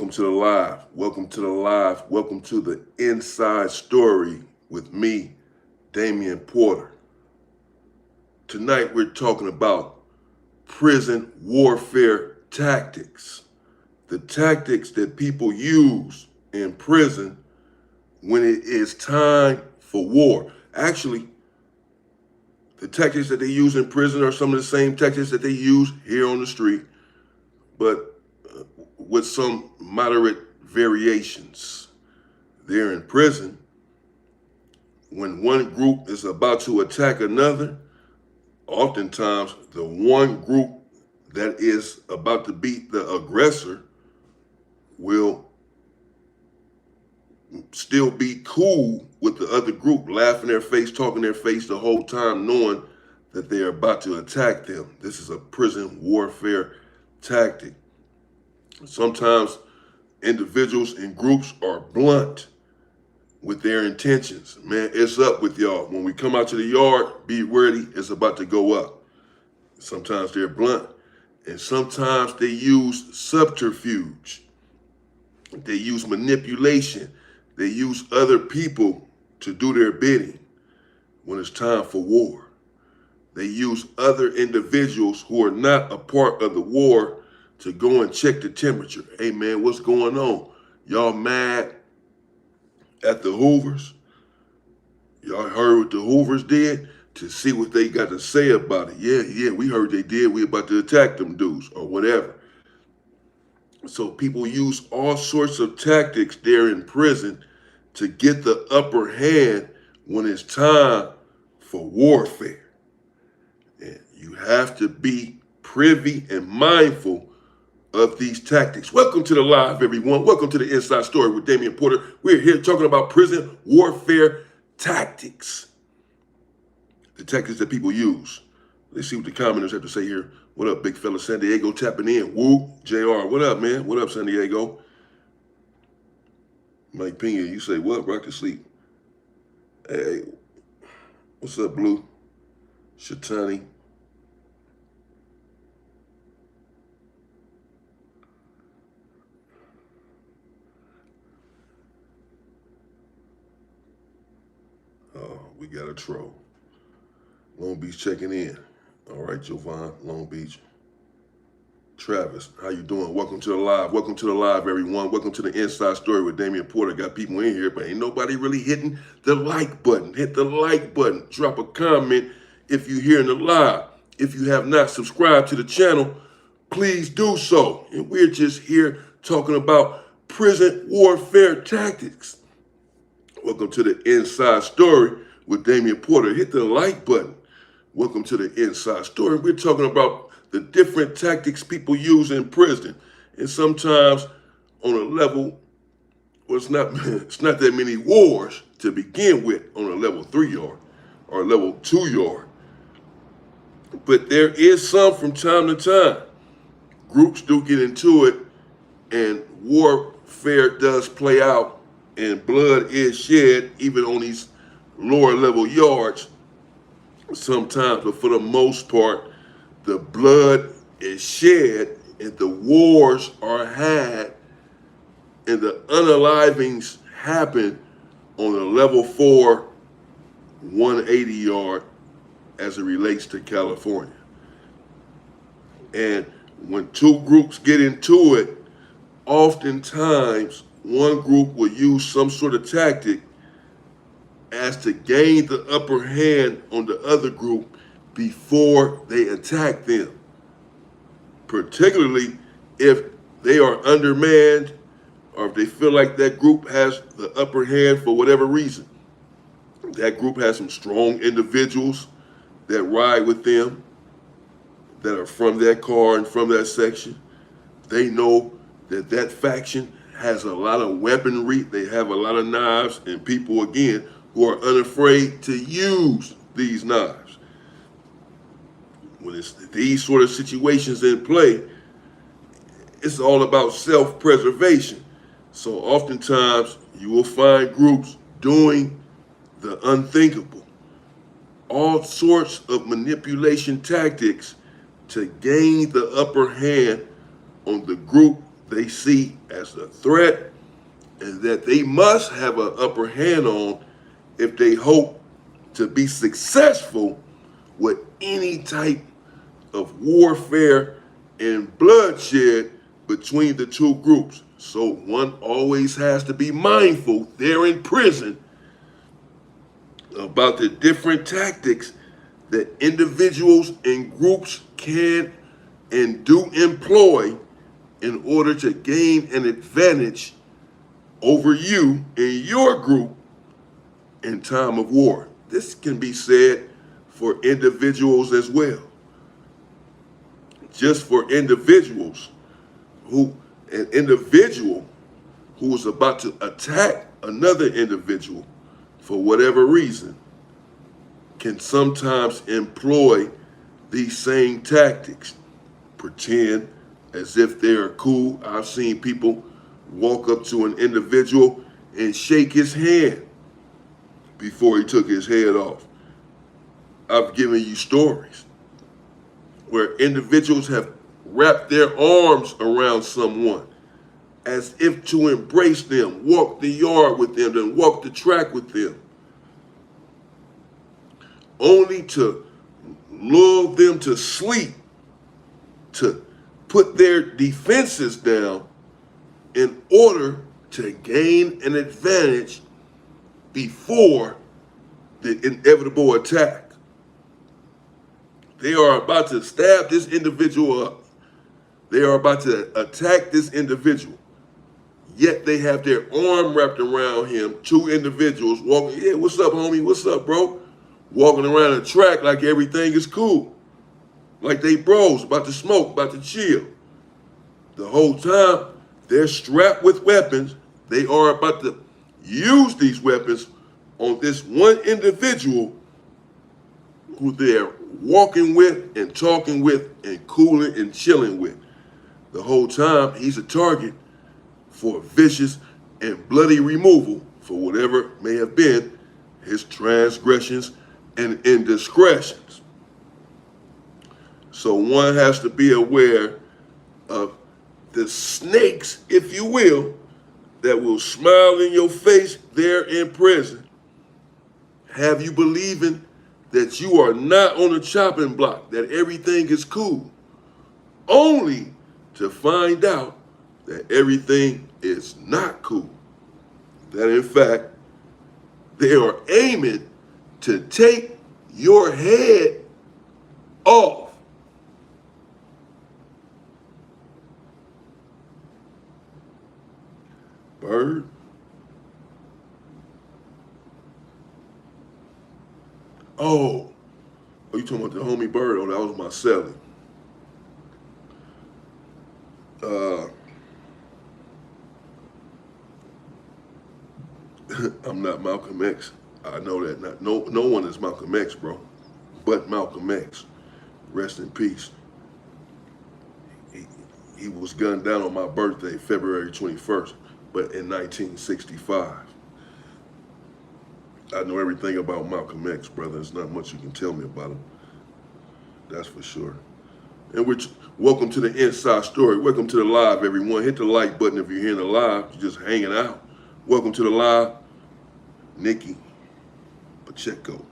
Welcome to the live. Welcome to the live. Welcome to the inside story with me, Damian Porter. Tonight we're talking about prison warfare tactics. The tactics that people use in prison when it is time for war. Actually, the tactics that they use in prison are some of the same tactics that they use here on the street, but with some moderate variations. They're in prison. When one group is about to attack another, oftentimes the one group that is about to beat the aggressor will still be cool with the other group, laughing their face, talking their face the whole time, knowing that they are about to attack them. This is a prison warfare tactic. Sometimes individuals and groups are blunt with their intentions. Man, it's up with y'all. When we come out to the yard, be ready, it's about to go up. Sometimes they're blunt, and sometimes they use subterfuge. They use manipulation. They use other people to do their bidding when it's time for war. They use other individuals who are not a part of the war to go and check the temperature. Hey man, what's going on? Y'all mad at the Hoovers? Y'all heard what the Hoovers did? To see what they got to say about it. Yeah, we heard they did. We about to attack them dudes or whatever. So people use all sorts of tactics there in prison to get the upper hand when it's time for warfare. And you have to be privy and mindful of these tactics. Welcome to the live, everyone. Welcome to the Inside Story with Damian Porter. We're here talking about prison warfare tactics. The tactics that people use. Let's see what the commenters have to say here. What up, big fella? San Diego tapping in. Woo, JR. What up, man? What up, San Diego? Mike Pena, you say what? Rock to sleep. Hey, what's up, Blue? Shatani. Oh, we got a troll. Long Beach checking in. All right, Jovan, Long Beach. Travis, how you doing? Welcome to the live. Welcome to the live, everyone. Welcome to the Inside Story with Damian Porter. Got people in here, but ain't nobody really hitting the like button. Hit the like button. Drop a comment if you're here in the live. If you have not subscribed to the channel, please do so. And we're just here talking about prison warfare tactics. Welcome to the Inside Story with Damian Porter. Hit the like button. Welcome to the Inside Story. We're talking about the different tactics people use in prison. And sometimes on a level, well, it's not that many wars to begin with on a level 3 yard or level 2 yard. But there is some from time to time. Groups do get into it and warfare does play out and blood is shed even on these lower level yards sometimes, but for the most part, the blood is shed and the wars are had and the unalivings happen on a level 4, 180 yard as it relates to California. And when two groups get into it, oftentimes one group will use some sort of tactic as to gain the upper hand on the other group before they attack them. Particularly if they are undermanned or if they feel like that group has the upper hand for whatever reason. That group has some strong individuals that ride with them, that are from that car and from that section. They know that that faction has a lot of weaponry. They have a lot of knives and people, again, who are unafraid to use these knives. When it's these sort of situations in play, it's all about self-preservation. So oftentimes you will find groups doing the unthinkable. All sorts of manipulation tactics to gain the upper hand on the group they see as a threat and that they must have an upper hand on if they hope to be successful with any type of warfare and bloodshed between the two groups. So one always has to be mindful there in prison about the different tactics that individuals and groups can and do employ in order to gain an advantage over you and your group in time of war. This can be said for individuals as well. Just for individuals an individual who is about to attack another individual for whatever reason can sometimes employ these same tactics. Pretend as if they're cool. I've seen people walk up to an individual and shake his hand before he took his head off. I've given you stories where individuals have wrapped their arms around someone as if to embrace them, walk the yard with them, then walk the track with them, only to lull them to sleep, to put their defenses down in order to gain an advantage before the inevitable attack. They are about to stab this individual up. They are about to attack this individual. Yet they have their arm wrapped around him, two individuals walking, yeah, what's up, homie? What's up, bro? Walking around the track like everything is cool. Like they bros, about to smoke, about to chill. The whole time, they're strapped with weapons. They are about to use these weapons on this one individual who they're walking with and talking with and cooling and chilling with. The whole time, he's a target for vicious and bloody removal for whatever may have been his transgressions and indiscretions. So one has to be aware of the snakes, if you will, that will smile in your face there in prison, have you believing that you are not on the chopping block, that everything is cool, only to find out that everything is not cool. That in fact, they are aiming to take your head off. Bird? Oh, are you talking about the homie Bird? Oh, that was my celly. I'm not Malcolm X. I know that not. No one is Malcolm X, bro. But Malcolm X. Rest in peace. He was gunned down on my birthday, February 21st, but in 1965. I know everything about Malcolm X, brother. There's not much you can tell me about him. That's for sure. And welcome to the Inside Story. Welcome to the live, everyone. Hit the like button if you're here in the live. You're just hanging out. Welcome to the live. Nikki Pacheco.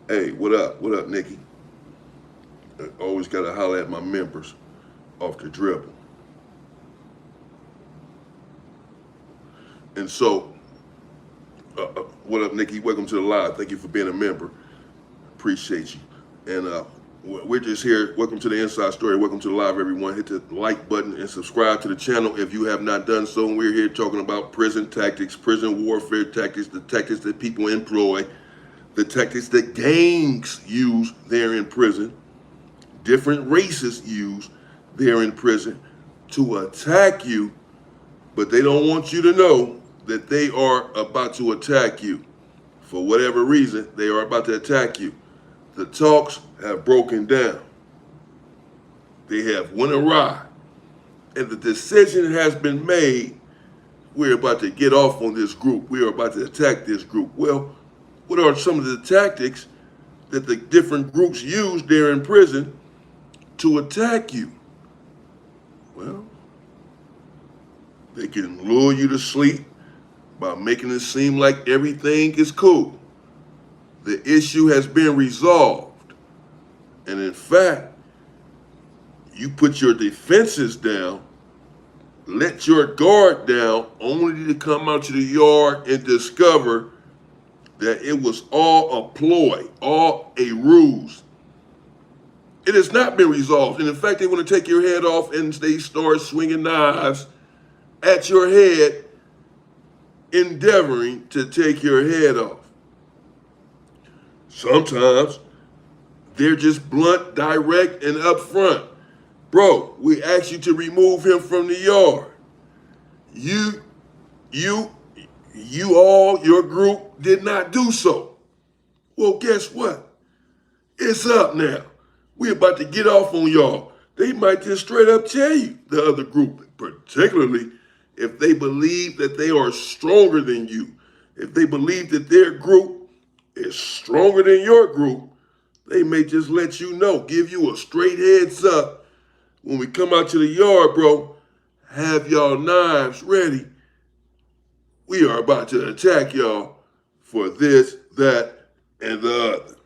Hey, what up? What up, Nikki? I always got to holler at my members off the dribble. And so, what up, Nikki? Welcome to the live. Thank you for being a member. Appreciate you. And we're just here. Welcome to the Inside Story. Welcome to the live, everyone. Hit the like button and subscribe to the channel if you have not done so. And we're here talking about prison tactics, prison warfare tactics, the tactics that people employ, the tactics that gangs use there in prison, different races use there in prison to attack you, but they don't want you to know that they are about to attack you. For whatever reason, they are about to attack you. The talks have broken down. They have went awry. And the decision has been made. We're about to get off on this group. We are about to attack this group. Well, what are some of the tactics that the different groups use there in prison to attack you? Well, They can lure you to sleep by making it seem like everything is cool. The issue has been resolved. And in fact, you put your defenses down, let your guard down, only to come out to the yard and discover that it was all a ploy, all a ruse. It has not been resolved. And in fact, they want to take your head off and they start swinging knives at your head, endeavoring to take your head off. Sometimes they're just blunt, direct, and upfront. Bro, we asked you to remove him from the yard. You, you, your group did not do so. Well, guess what? It's up now. We're about to get off on y'all. They might just straight up tell you, the other group, particularly if they believe that they are stronger than you. If they believe that their group is stronger than your group, they may just let you know, give you a straight heads up. When we come out to the yard, bro, have y'all knives ready. We are about to attack y'all for this, that, and the other.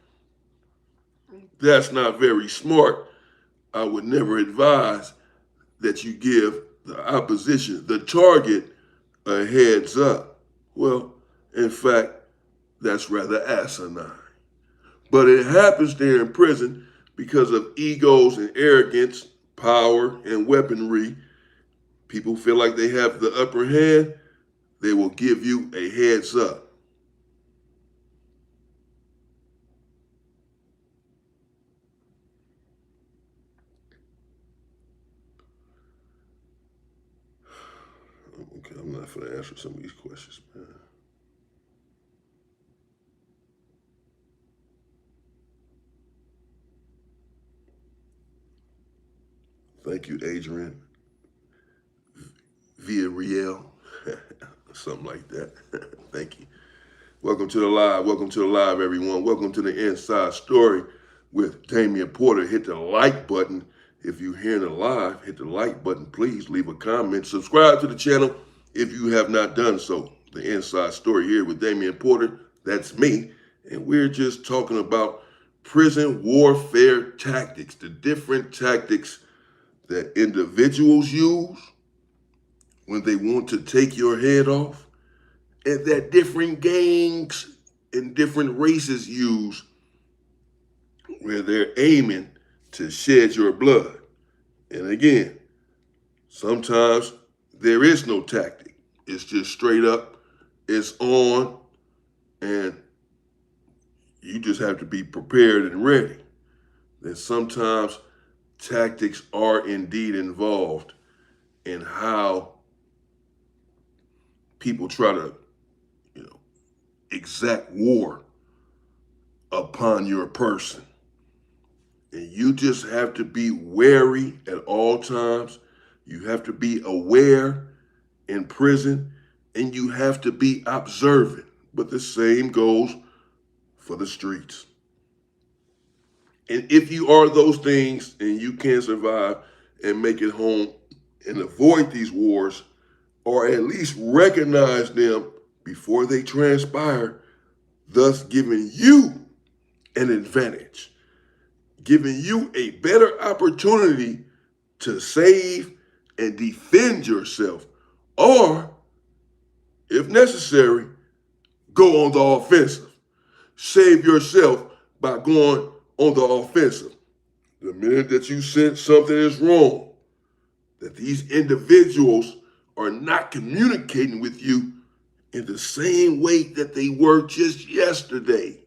That's not very smart. I would never advise that you give the opposition, the target, a heads up. Well, in fact, that's rather asinine. But it happens there in prison because of egos and arrogance, power, and weaponry. People feel like they have the upper hand. They will give you a heads up. Okay, I'm not going to answer some of these questions, man. Thank you, Adrian. Via Riel. Something like that. Thank you. Welcome to the live. Welcome to the live, everyone. Welcome to the Inside Story with Damian Porter. Hit the like button. If you're hearing the live, hit the like button. Please leave a comment. Subscribe to the channel if you have not done so. The Inside Story here with Damian Porter. That's me. And we're just talking about prison warfare tactics, the different tactics that individuals use when they want to take your head off, and that different gangs and different races use where they're aiming to shed your blood. And again, sometimes there is no tactic. It's just straight up, it's on, and you just have to be prepared and ready. Then sometimes tactics are indeed involved in how people try to, exact war upon your person. And you just have to be wary at all times. You have to be aware in prison, and you have to be observant. But the same goes for the streets. And if you are those things and you can survive and make it home and avoid these wars, or at least recognize them before they transpire, thus giving you an advantage, giving you a better opportunity to save and defend yourself, or, if necessary, go on the offensive. Save yourself by going on the offensive. The minute that you sense something is wrong, that these individuals are not communicating with you in the same way that they were just yesterday.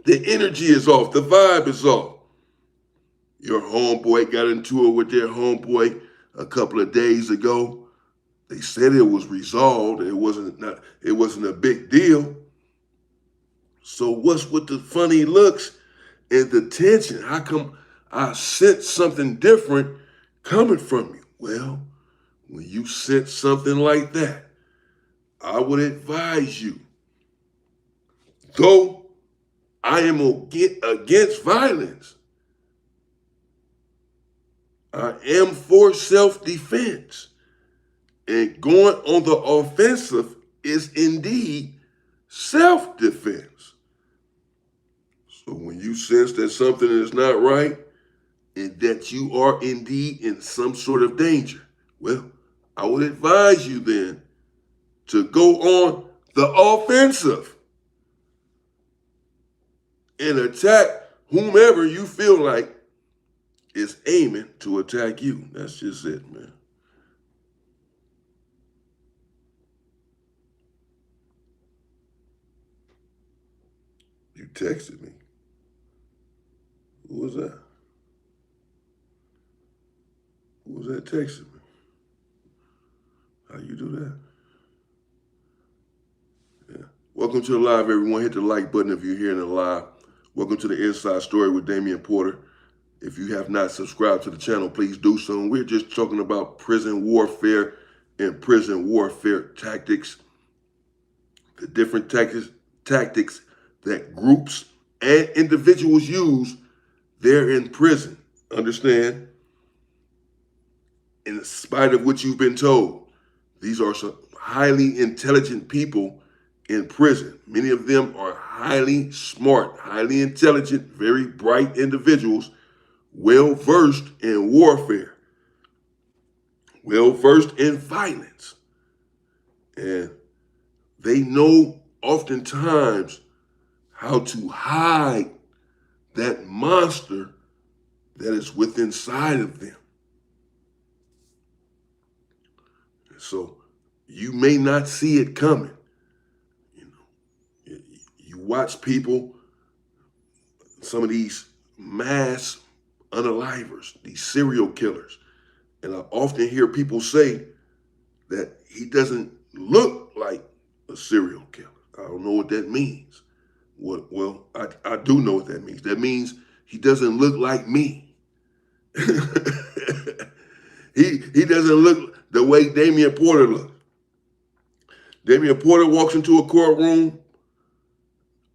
The energy is off. The vibe is off. Your homeboy got into it with their homeboy a couple of days ago. They said it was resolved. It wasn't a big deal. So what's with the funny looks and the tension? How come I sense something different coming from you? Well, when you sense something like that, I would advise you, though I am against violence, I am for self-defense. And going on the offensive is indeed self-defense. So when you sense that something is not right and that you are indeed in some sort of danger, well, I would advise you then to go on the offensive and attack whomever you feel like is aiming to attack you. That's just it, man. You texted me. Who was that? Who was that texting me? How you do that? Yeah. Welcome to the live, everyone. Hit the like button if you're here in the live. Welcome to the Inside Story with Damian Porter. If you have not subscribed to the channel, please do so. We're just talking about prison warfare and prison warfare tactics, the different tactics that groups and individuals use there in prison. Understand? In spite of what you've been told, these are some highly intelligent people in prison. Many of them are highly smart, highly intelligent, very bright individuals, well versed in warfare, well versed in violence. And they know oftentimes how to hide that monster that is within inside of them. So you may not see it coming. You watch people, some of these mass unalivers, these serial killers, and I often hear people say that he doesn't look like a serial killer. I don't know what that means. Well, I do know what that means. That means he doesn't look like me. he doesn't look the way Damian Porter looks. Damian Porter walks into a courtroom,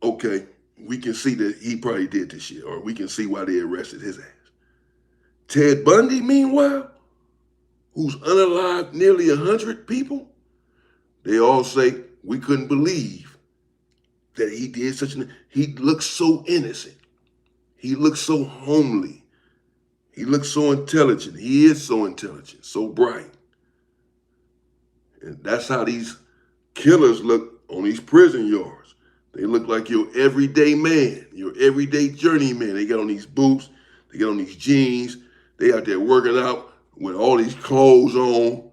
okay, we can see that he probably did this shit, or we can see why they arrested his ass. Ted Bundy, meanwhile, who's unalived nearly 100 people, they all say we couldn't believe that he did such an. He looks so innocent. He looks so homely. He looks so intelligent. He is so intelligent, so bright. And that's how these killers look on these prison yards. They look like your everyday man, your everyday journeyman. They got on these boots, they got on these jeans, they out there working out with all these clothes on.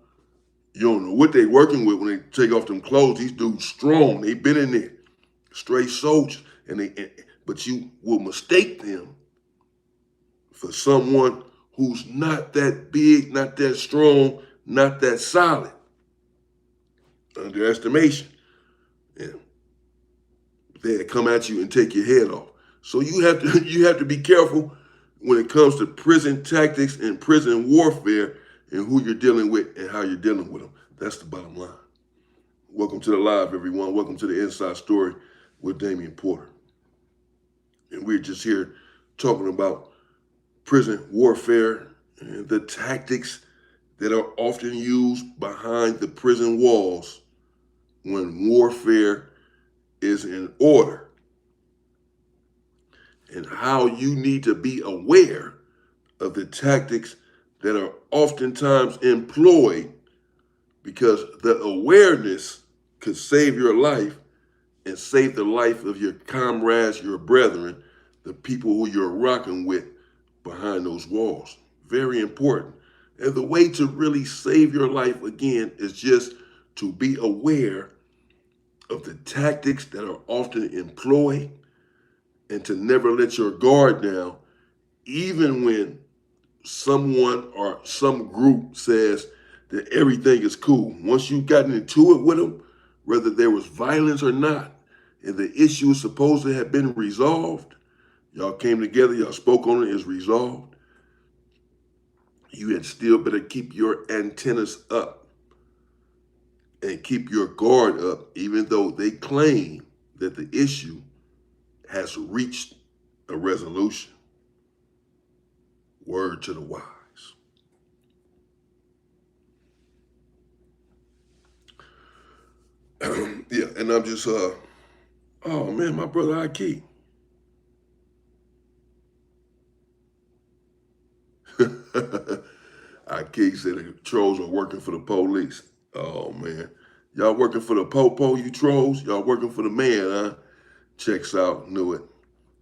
You don't know what they working with when they take off them clothes. These dudes strong. They been in there, straight soldiers, but you will mistake them for someone who's not that big, not that strong, not that solid. Underestimation. Yeah. They come at you and take your head off. So you have to be careful when it comes to prison tactics and prison warfare and who you're dealing with and how you're dealing with them. That's the bottom line. Welcome to the live, everyone. Welcome to the Inside Story with Damian Porter. And we're just here talking about prison warfare and the tactics that are often used behind the prison walls when warfare is in order, and how you need to be aware of the tactics that are oftentimes employed, because the awareness could save your life and save the life of your comrades, your brethren, the people who you're rocking with behind those walls. Very important. And the way to really save your life, again, is just to be aware of the tactics that are often employed and to never let your guard down, even when someone or some group says that everything is cool. Once you've gotten into it with them, whether there was violence or not, and the issue is supposed to have been resolved, y'all came together, y'all spoke on it, it's resolved, you had still better keep your antennas up and keep your guard up, even though they claim that the issue has reached a resolution. Word to the wise. Yeah, and I'm just oh man, my brother Ike. Ike said the trolls are working for the police. Oh man. Y'all working for the popo, you trolls? Y'all working for the man, huh? Checks out, knew it.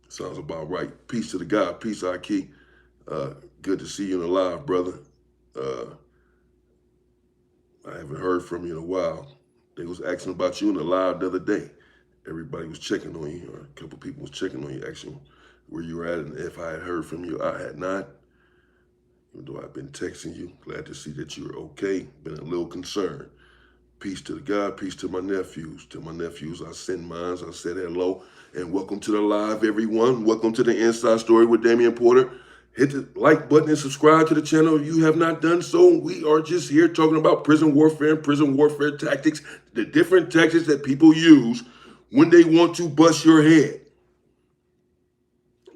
Sounds about right. Peace to the God. Peace, Ike. Good to see you in the live, brother. Uh, I haven't heard from you in a while. They was asking about you in the live the other day. Everybody was checking on you, or a couple people was checking on you, asking where you were at, and if I had heard from you. I had not, even though I've been texting you. Glad to see that you're okay. Been a little concerned. Peace to the God, peace to my nephews. To my nephews, I send mines. I said hello, and welcome to the live, everyone. Welcome to the Inside Story with Damian Porter. Hit the like button and subscribe to the channel if you have not done so. We are just here talking about prison warfare and prison warfare tactics, the different tactics that people use when they want to bust your head,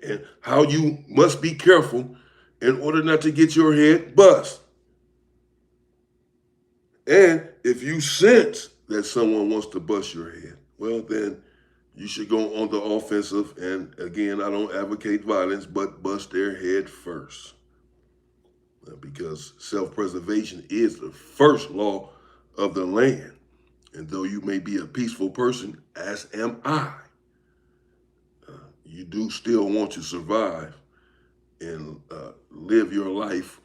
and how you must be careful in order not to get your head bust. And if you sense that someone wants to bust your head, well, then you should go on the offensive. And again, I don't advocate violence, but bust their head first. Because self-preservation is the first law of the land. And though you may be a peaceful person, as am I, you do still want to survive and live your life,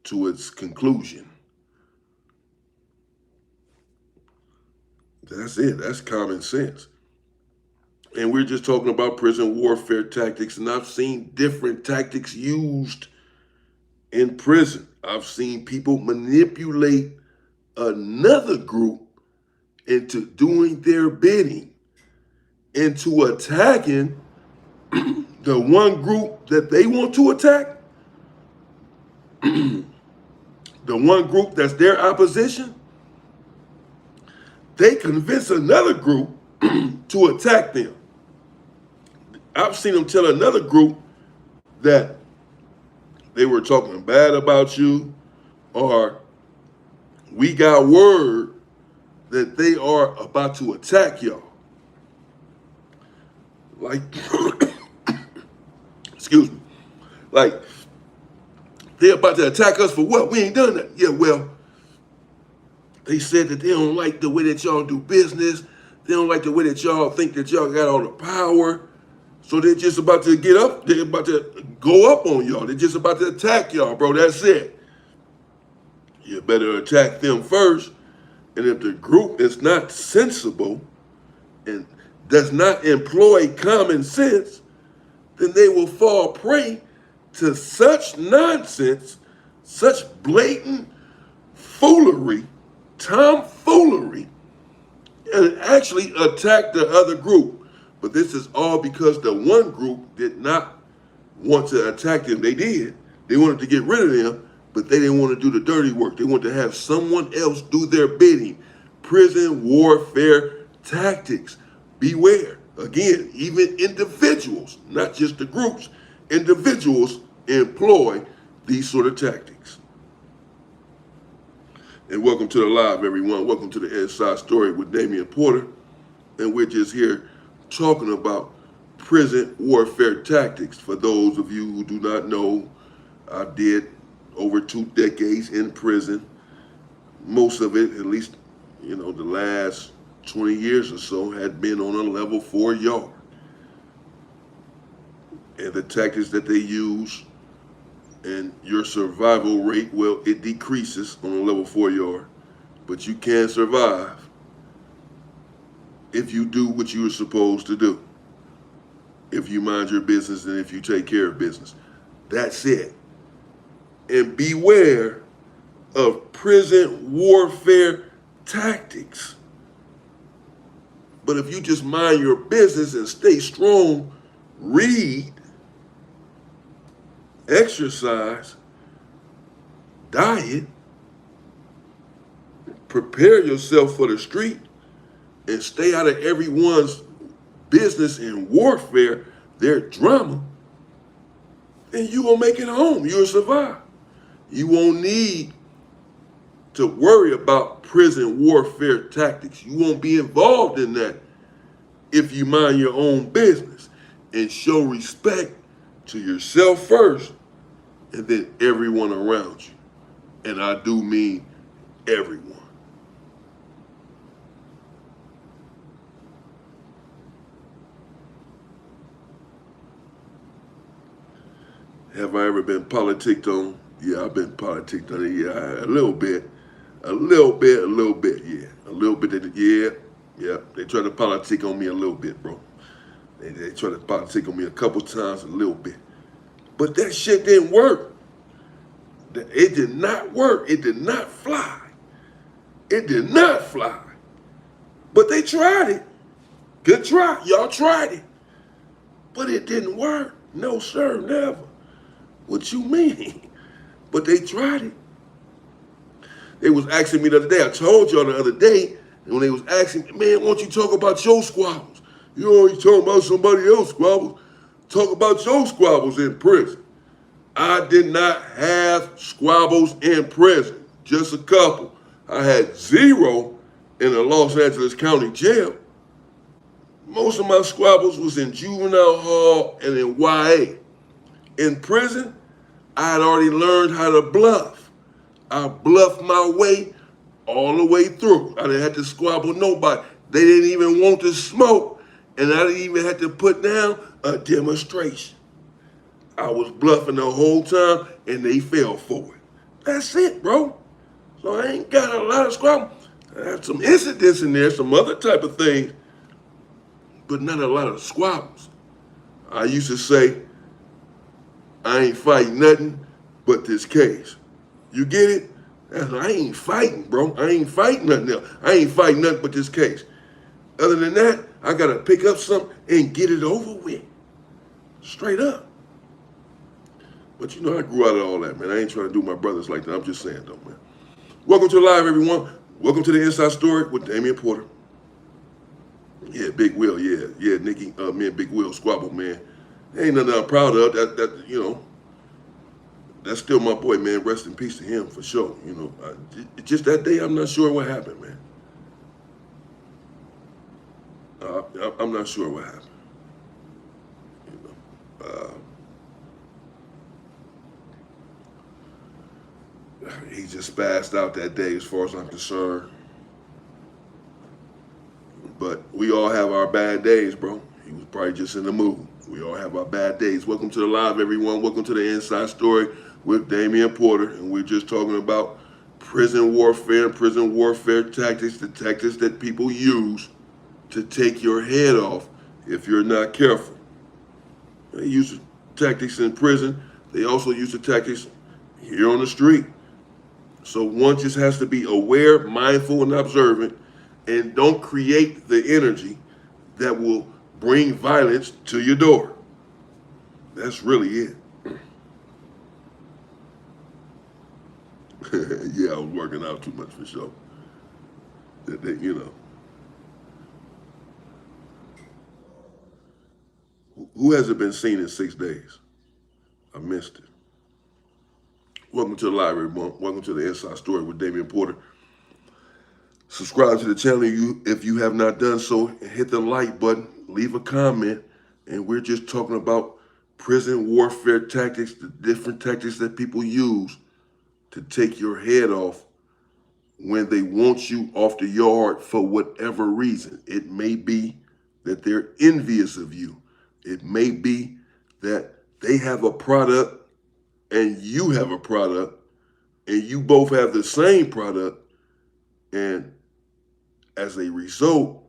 to its conclusion. That's it. That's common sense. And we're just talking about prison warfare tactics, and I've seen different tactics used in prison. I've seen people manipulate another group into doing their bidding, into attacking the one group that they want to attack, the one group that's their opposition. They convince another group to attack them. I've seen them tell another group that they were talking bad about you, or we got word that they are about to attack y'all. Like, excuse me, like they're about to attack us for what? We ain't done that. Yeah, well, they said that they don't like the way that y'all do business. They don't like the way that y'all think that y'all got all the power. So they're just about to get up. They're about to go up on y'all. They're just about to attack y'all, bro. That's it. You better attack them first. And if the group is not sensible and does not employ common sense, then they will fall prey to such nonsense, such blatant foolery, tomfoolery, and actually attack the other group. But this is all because the one group did not want to attack them. They did. They wanted to get rid of them, but they didn't want to do the dirty work. They wanted to have someone else do their bidding. Prison warfare tactics. Beware. Again, even individuals, not just the groups, individuals employ these sort of tactics. And welcome to the live, everyone. Welcome to the Inside Story with Damian Porter. And we're just here talking about prison warfare tactics. For those of you who do not know, I did over 2 decades in prison. Most of it, at least, the last 20 years or so, had been on a level 4 yard. And the tactics that they use and your survival rate, well, it decreases on a level 4 yard. But you can survive if you do what you are supposed to do. If you mind your business and if you take care of business. That's it. And beware of prison warfare tactics. But if you just mind your business and stay strong, read, exercise, diet, prepare yourself for the street, and stay out of everyone's business in warfare, their drama, and you will make it home. You'll survive. You won't need to worry about prison warfare tactics. You won't be involved in that if you mind your own business and show respect to yourself first and then everyone around you. And I do mean everyone. Have I ever been politicked on? Yeah, I've been politicked on. Yeah, a little bit. A little bit, yeah. A little bit, yeah. Yeah, they try to politic on me a little bit, bro. They try to politic on me a couple times, a little bit. But that shit didn't work. It did not work. It did not fly. It did not fly. But they tried it. Good try. Y'all tried it. But it didn't work. No, sir, never. What you mean? But they tried it. They was asking me the other day. I told y'all the other day, when they was asking, man, why don't you talk about your squabbles? You always talking about somebody else's squabbles. Talk about your squabbles in prison. I did not have squabbles in prison, just a couple. I had zero in the Los Angeles County Jail. Most of my squabbles was in juvenile hall and in YA. In prison, I had already learned how to bluff. I bluffed my way all the way through. I didn't have to squabble nobody. They didn't even want to smoke, and I didn't even have to put down a demonstration. I was bluffing the whole time, and they fell for it. That's it, bro. So I ain't got a lot of squabble. I have some incidents in there, some other type of things, but not a lot of squabbles. I used to say, I ain't fighting nothing but this case. You get it? I ain't fighting, bro. I ain't fighting nothing else. I ain't fighting nothing but this case. Other than that, I gotta pick up something and get it over with. Straight up. But you know, I grew out of all that, man. I ain't trying to do my brothers like that. I'm just saying, though, man. Welcome to the live, everyone. Welcome to the Inside Story with Damian Porter. Yeah, Big Will, yeah. Yeah, Nikki, me and Big Will squabbled, man. Ain't nothing I'm proud of. That you know, that's still my boy, man. Rest in peace to him, for sure. You know, just that day, I'm not sure what happened, man. I'm not sure what happened. You know, he just spazzed out that day, as far as I'm concerned. But we all have our bad days, bro. He was probably just in the mood. We all have our bad days. Welcome to the live, everyone. Welcome to the Inside Story with Damian Porter. And we're just talking about prison warfare tactics, the tactics that people use to take your head off if you're not careful. They use the tactics in prison. They also use the tactics here on the street. So one just has to be aware, mindful, and observant, and don't create the energy that will bring violence to your door. That's really it. Yeah, I was working out too much for sure. You know. Who hasn't been seen in 6 days? I missed it. Welcome to the live, everyone. Welcome to the Inside Story with Damian Porter. Subscribe to the channel if you have not done so. Hit the like button, leave a comment, and we're just talking about prison warfare tactics, the different tactics that people use to take your head off when they want you off the yard for whatever reason. It may be that they're envious of you. It may be that they have a product and you have a product and you both have the same product, and as a result,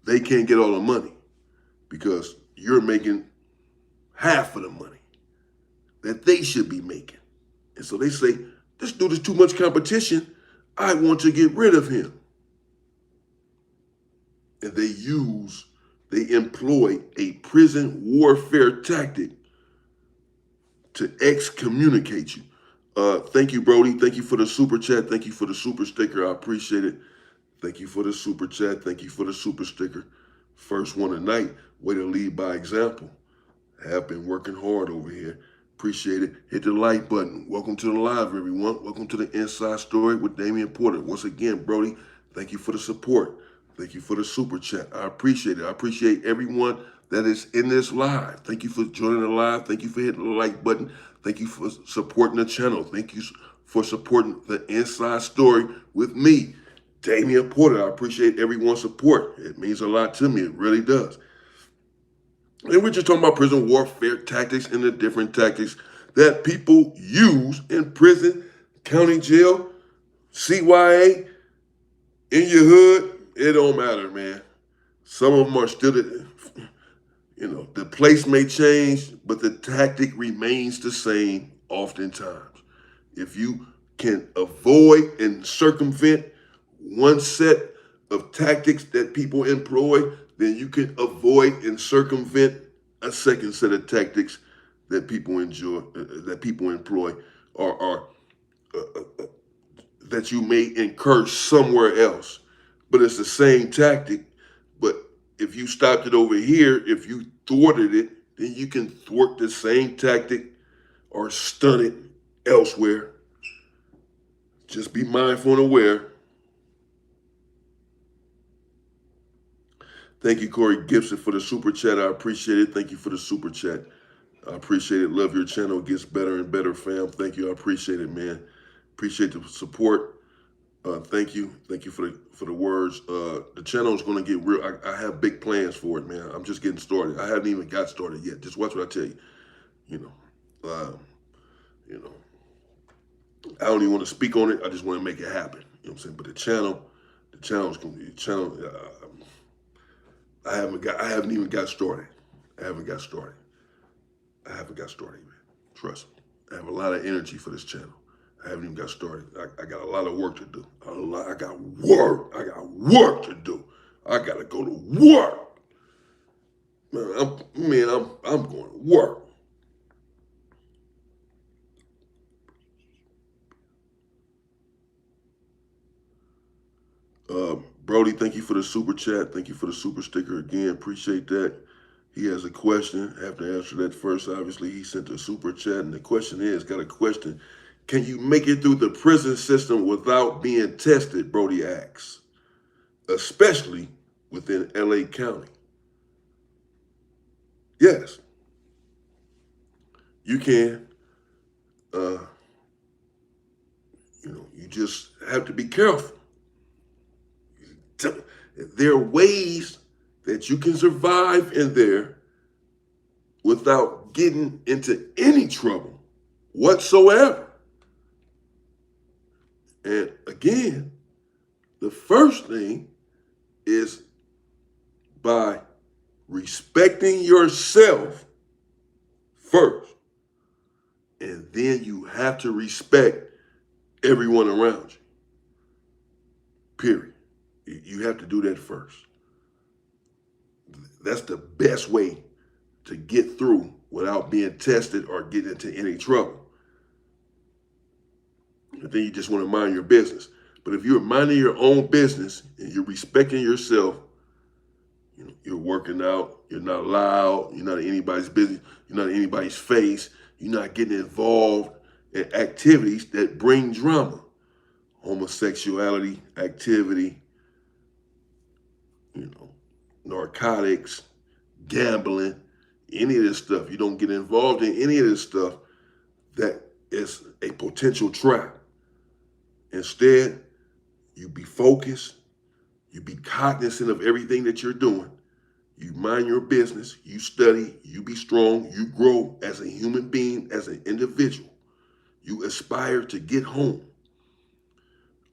they can't get all the money because you're making half of the money that they should be making. And so they say, this dude is too much competition. I want to get rid of him. And they employ a prison warfare tactic to excommunicate you. Thank you, Brody. Thank you for the super chat. Thank you for the super sticker. I appreciate it. Thank you for the super chat. Thank you for the super sticker. First one tonight. Way to lead by example. I have been working hard over here. Appreciate it. Hit the like button. Welcome to the live, everyone. Welcome to the Inside Story with Damian Porter. Once again, Brody, thank you for the support. Thank you for the super chat. I appreciate it. I appreciate everyone that is in this live. Thank you for joining the live. Thank you for hitting the like button. Thank you for supporting the channel. Thank you for supporting the Inside Story with me, Damian Porter. I appreciate everyone's support. It means a lot to me. It really does. And we're just talking about prison warfare tactics and the different tactics that people use in prison, county jail, CYA, in your hood. It don't matter, man. Some of them are still, the place may change, but the tactic remains the same oftentimes. If you can avoid and circumvent one set of tactics that people employ, then you can avoid and circumvent a second set of tactics that people employ, or that you may incur somewhere else. But it's the same tactic. But if you stopped it over here, if you thwarted it, then you can thwart the same tactic or stun it elsewhere. Just be mindful and aware. Thank you, Corey Gibson, for the super chat. I appreciate it. Thank you for the super chat. I appreciate it. Love your channel. It gets better and better, fam. Thank you. I appreciate it, man. Appreciate the support. Thank you. Thank you for the words. The channel is going to get real. I have big plans for it, man. I'm just getting started. I haven't even got started yet. Just watch what I tell you. I don't even want to speak on it. I just want to make it happen. You know what I'm saying? But the channel's going to be I haven't even got started. I haven't got started, man. Trust me. I have a lot of energy for this channel. I haven't even got started. I got a lot of work to do. I got work. I got work to do. I got to go to work. I'm going to work. Brody, thank you for the super chat. Thank you for the super sticker again. Appreciate that. He has a question. I have to answer that first. Obviously, he sent a super chat, and the question is, got a question. Can you make it through the prison system without being tested, Brody asks, especially within LA County? Yes, you can. You just have to be careful. There are ways that you can survive in there without getting into any trouble whatsoever. And again, the first thing is by respecting yourself first. And then you have to respect everyone around you. Period. You have to do that first. That's the best way to get through without being tested or getting into any trouble. And then you just want to mind your business. But if you're minding your own business and you're respecting yourself, you're working out, you're not loud, you're not in anybody's business, you're not in anybody's face, you're not getting involved in activities that bring drama. Homosexuality, activity, narcotics, gambling, any of this stuff. You don't get involved in any of this stuff that is a potential trap. Instead, you be focused, you be cognizant of everything that you're doing. You mind your business, you study, you be strong, you grow as a human being, as an individual. You aspire to get home.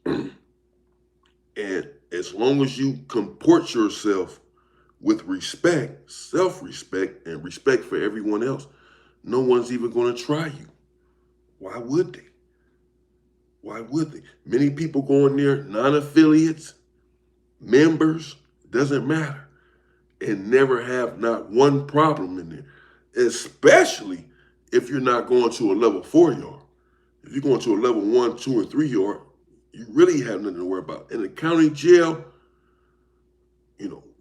And as long as you comport yourself with respect, self-respect, and respect for everyone else, no one's even going to try you. Why would they? Why would they? Many people go in there, non-affiliates, members, doesn't matter, and never have not one problem in there, especially if you're not going to a level 4 yard. If you're going to a level 1, 2, or 3 yard, you really have nothing to worry about. In the county jail,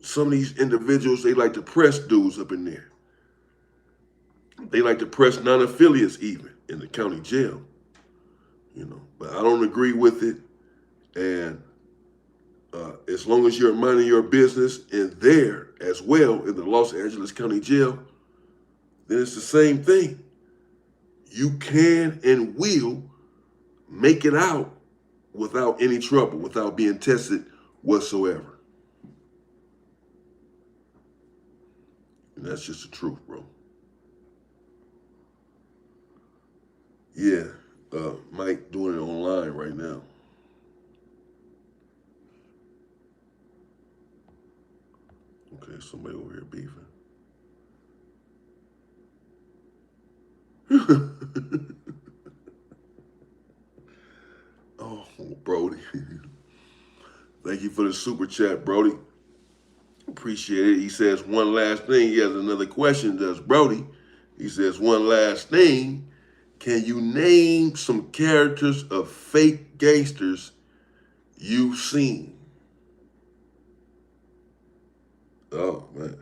some of these individuals, they like to press dudes up in there. They like to press non-affiliates even in the county jail, But I don't agree with it. And as long as you're minding your business in there as well in the Los Angeles County Jail, then it's the same thing. You can and will make it out without any trouble, without being tested whatsoever. And that's just the truth, bro. Yeah, Mike doing it online right now. Okay, somebody over here beefing. Oh, Brody. Thank you for the super chat, Brody. Appreciate it. He says one last thing. He has another question, does Brody. He says one last thing. Can you name some characters of fake gangsters you've seen? Oh, man.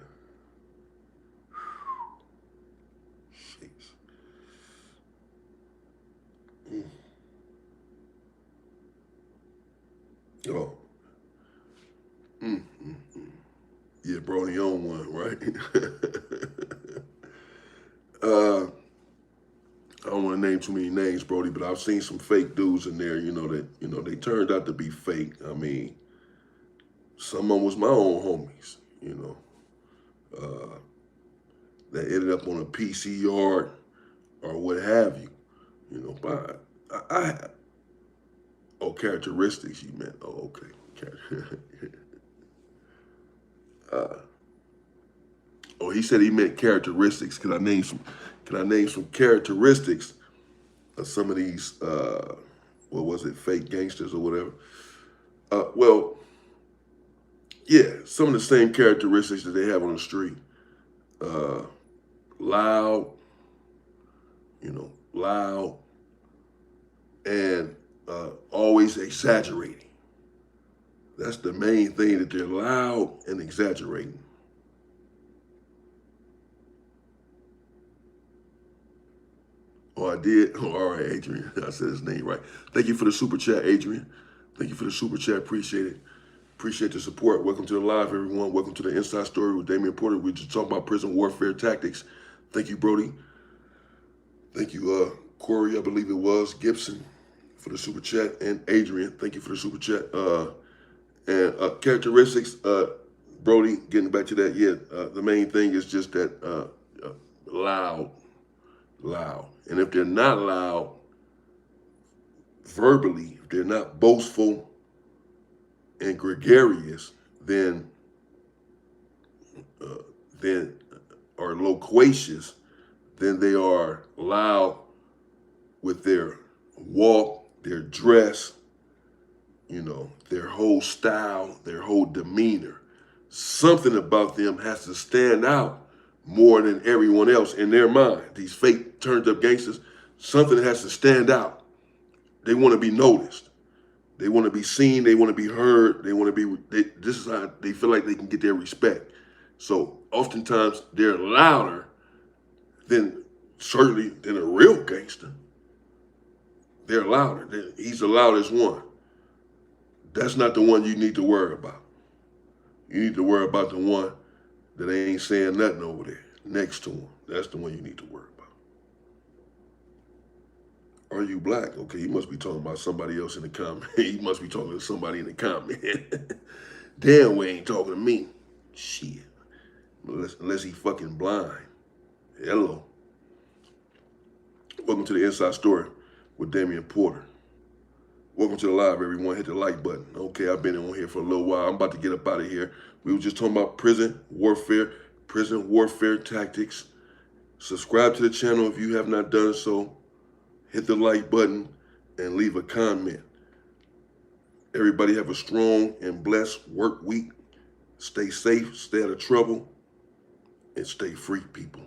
Mm. Oh. Yeah, Brody on one, right? I don't want to name too many names, Brody, but I've seen some fake dudes in there, that they turned out to be fake. I mean, some of them was my own homies, that ended up on a PC yard or what have you, But oh, characteristics you meant. Oh, okay. Oh, he said he meant characteristics. Can I name some characteristics of some of these what was it, fake gangsters or whatever? Well, yeah, some of the same characteristics that they have on the street. Uh, loud, loud, and always exaggerating. That's the main thing, that they're loud and exaggerating. Oh, I did? Oh, all right, Adrian. I said his name right. Thank you for the super chat, Adrian. Thank you for the super chat. Appreciate it. Appreciate the support. Welcome to the live, everyone. Welcome to the Inside Story with Damian Porter. We just talking about prison warfare tactics. Thank you, Brody. Thank you, Corey, I believe it was, Gibson, for the super chat, and Adrian. Thank you for the super chat. And characteristics, Brody, getting back to that, the main thing is just that loud. And if they're not loud verbally, if they're not boastful and gregarious, then are loquacious, then they are loud with their walk, their dress, their whole style, their whole demeanor. Something about them has to stand out more than everyone else in their mind. These fake turned up gangsters, something has to stand out. They want to be noticed. They want to be seen. They want to be heard. They want to be, this is how they feel like they can get their respect. So oftentimes they're louder than a real gangster. They're louder. He's the loudest one. That's not the one you need to worry about. You need to worry about the one that ain't saying nothing over there next to him. That's the one you need to worry about. Are you black? Okay, you must be talking about somebody else in the comment. You must be talking to somebody in the comment. Damn, we ain't talking to me. Shit. Unless he fucking blind. Hello. Welcome to the Inside Story with Damian Porter. Welcome to the live, everyone. Hit the like button. Okay, I've been on here for a little while. I'm about to get up out of here. We were just talking about prison warfare tactics. Subscribe to the channel if you have not done so. Hit the like button and leave a comment. Everybody have a strong and blessed work week. Stay safe, stay out of trouble, and stay free, people.